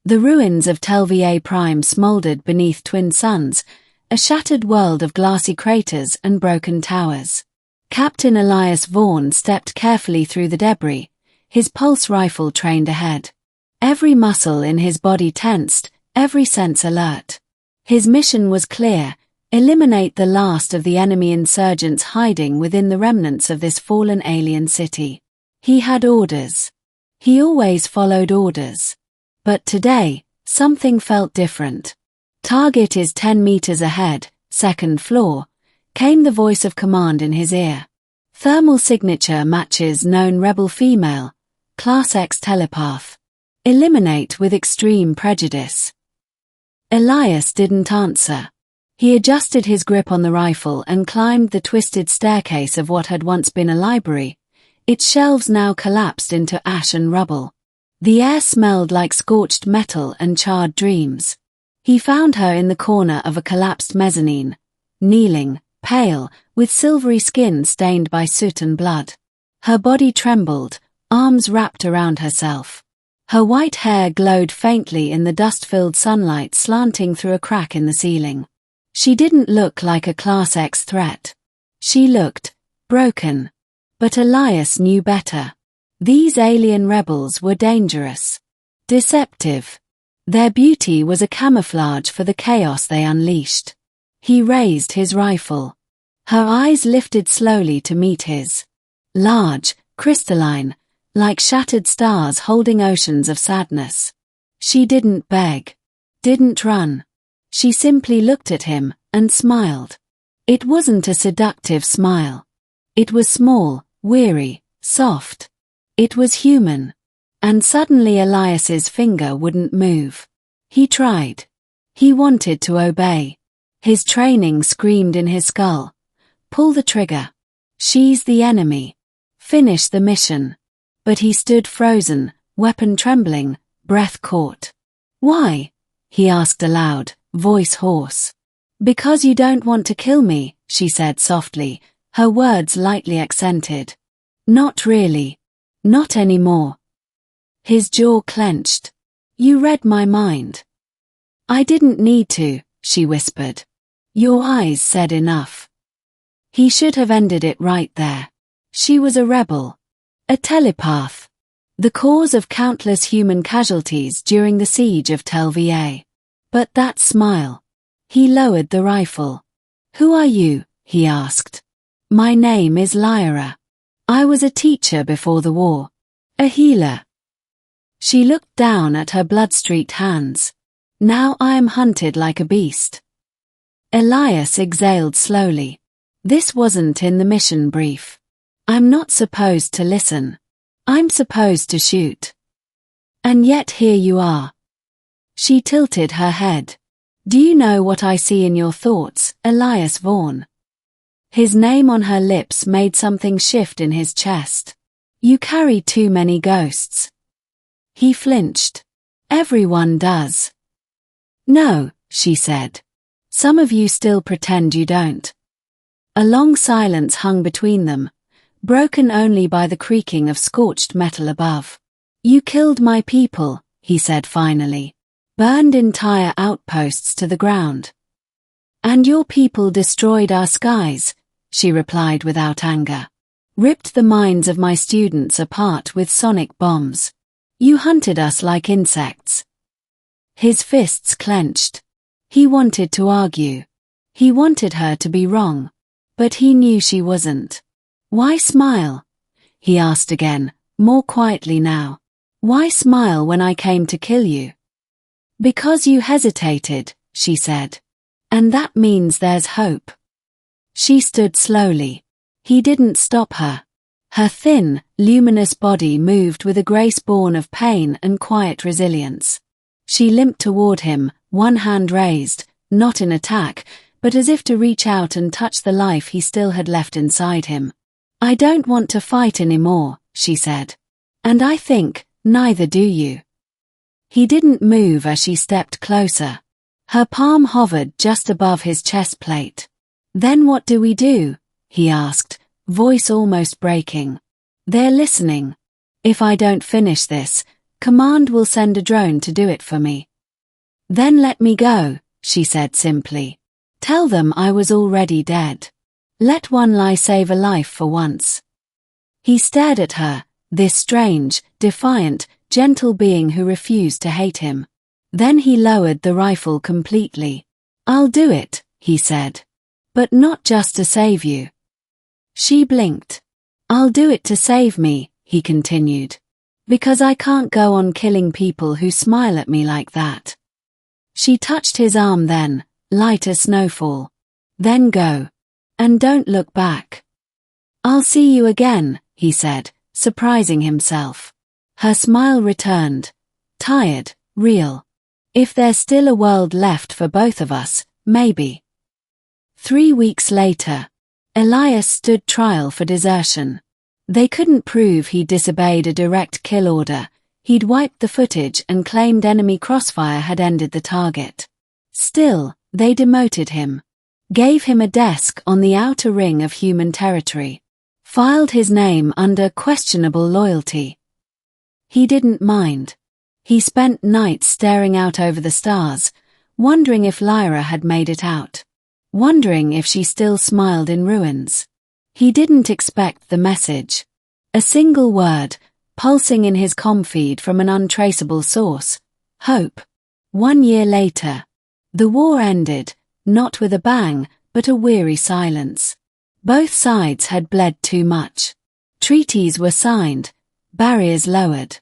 The ruins of Telvier Prime smoldered beneath twin suns, a shattered world of glassy craters and broken towers. Captain Elias Vorn stepped carefully through the debris, his pulse rifle trained ahead. Every muscle in his body tensed, every sense alert. His mission was clear: eliminate the last of the enemy insurgents hiding within the remnants of this fallen alien city. He had orders. He always followed orders. But today, something felt different. "Target is 10 meters ahead, second floor," came the voice of command in his ear. "Thermal signature matches known rebel female, Class X telepath. Eliminate with extreme prejudice." Elias didn't answer. He adjusted his grip on the rifle and climbed the twisted staircase of what had once been a library, its shelves now collapsed into ash and rubble. The air smelled like scorched metal and charred dreams. He found her in the corner of a collapsed mezzanine, kneeling, pale, with silvery skin stained by soot and blood. Her body trembled, arms wrapped around herself. Her white hair glowed faintly in the dust-filled sunlight slanting through a crack in the ceiling. She didn't look like a Class X threat. She looked broken. But Elias knew better. These alien rebels were dangerous. Deceptive. Their beauty was a camouflage for the chaos they unleashed. He raised his rifle. Her eyes lifted slowly to meet his. Large, crystalline, like shattered stars holding oceans of sadness. She didn't beg. Didn't run. She simply looked at him and smiled. It wasn't a seductive smile. It was small, weary, soft. It was human. And suddenly Elias's finger wouldn't move. He tried. He wanted to obey. His training screamed in his skull. Pull the trigger. She's the enemy. Finish the mission. But he stood frozen, weapon trembling, breath caught. "Why?" he asked aloud, voice hoarse. "Because you don't want to kill me," she said softly, her words lightly accented. "Not really. Not anymore." His jaw clenched. "You read my mind." "I didn't need to," she whispered. "Your eyes said enough." He should have ended it right there. She was a rebel. A telepath. The cause of countless human casualties during the siege of Telvier. But that smile. He lowered the rifle. "Who are you?" he asked. "My name is Liora. I was a teacher before the war. A healer." She looked down at her blood-streaked hands. "Now I am hunted like a beast." Elias exhaled slowly. This wasn't in the mission brief. "I'm not supposed to listen. I'm supposed to shoot. And yet here you are." She tilted her head. "Do you know what I see in your thoughts, Elias Vorn?" His name on her lips made something shift in his chest. "You carry too many ghosts." He flinched. "Everyone does." "No," she said. "Some of you still pretend you don't." A long silence hung between them, broken only by the creaking of scorched metal above. "You killed my people," he said finally. "Burned entire outposts to the ground." "And your people destroyed our skies," she replied without anger. "Ripped the minds of my students apart with sonic bombs. You hunted us like insects." His fists clenched. He wanted to argue. He wanted her to be wrong. But he knew she wasn't. "Why smile?" he asked again, more quietly now. "Why smile when I came to kill you?" "Because you hesitated," she said. "And that means there's hope." She stood slowly. He didn't stop her. Her thin, luminous body moved with a grace born of pain and quiet resilience. She limped toward him, one hand raised, not in attack, but as if to reach out and touch the life he still had left inside him. "I don't want to fight anymore," she said. "And I think, neither do you." He didn't move as she stepped closer. Her palm hovered just above his chest plate. "Then what do we do?" he asked, voice almost breaking. "They're listening. If I don't finish this, Command will send a drone to do it for me. Then let me go, she said simply. Tell them I was already dead. Let one lie save a life for once. He stared at her, this strange, defiant, gentle being who refused to hate him. Then he lowered the rifle completely. I'll do it, he said. But not just to save you. She blinked. I'll do it to save me, he continued. Because I can't go on killing people who smile at me like that. She touched his arm then, light as snowfall. Then go. And don't look back. I'll see you again, he said, surprising himself. Her smile returned. Tired, real. If there's still a world left for both of us, maybe. 3 weeks later, Elias stood trial for desertion. They couldn't prove he'd disobeyed a direct kill order. He'd wiped the footage and claimed enemy crossfire had ended the target. Still, they demoted him. Gave him a desk on the outer ring of human territory. Filed his name under questionable loyalty. He didn't mind. He spent nights staring out over the stars, wondering if Liora had made it out. Wondering if she still smiled in ruins. He didn't expect the message. A single word, pulsing in his comm feed from an untraceable source. Hope. 1 year later. The war ended, not with a bang, but a weary silence. Both sides had bled too much. Treaties were signed, barriers lowered.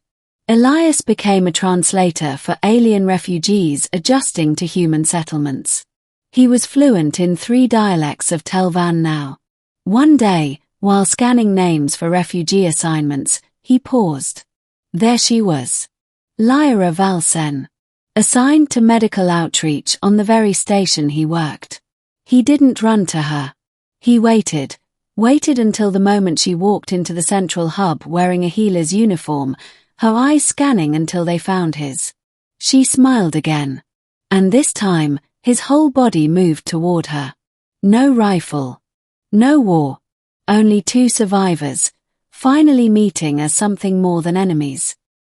Elias became a translator for alien refugees adjusting to human settlements. He was fluent in 3 dialects of Telvan now. One day, while scanning names for refugee assignments, he paused. There she was. Liora Valsen. Assigned to medical outreach on the very station he worked. He didn't run to her. He waited until the moment she walked into the central hub wearing a healer's uniform, her eyes scanning until they found his. She smiled again. And this time, his whole body moved toward her. No rifle. No war. Only 2 survivors, finally meeting as something more than enemies.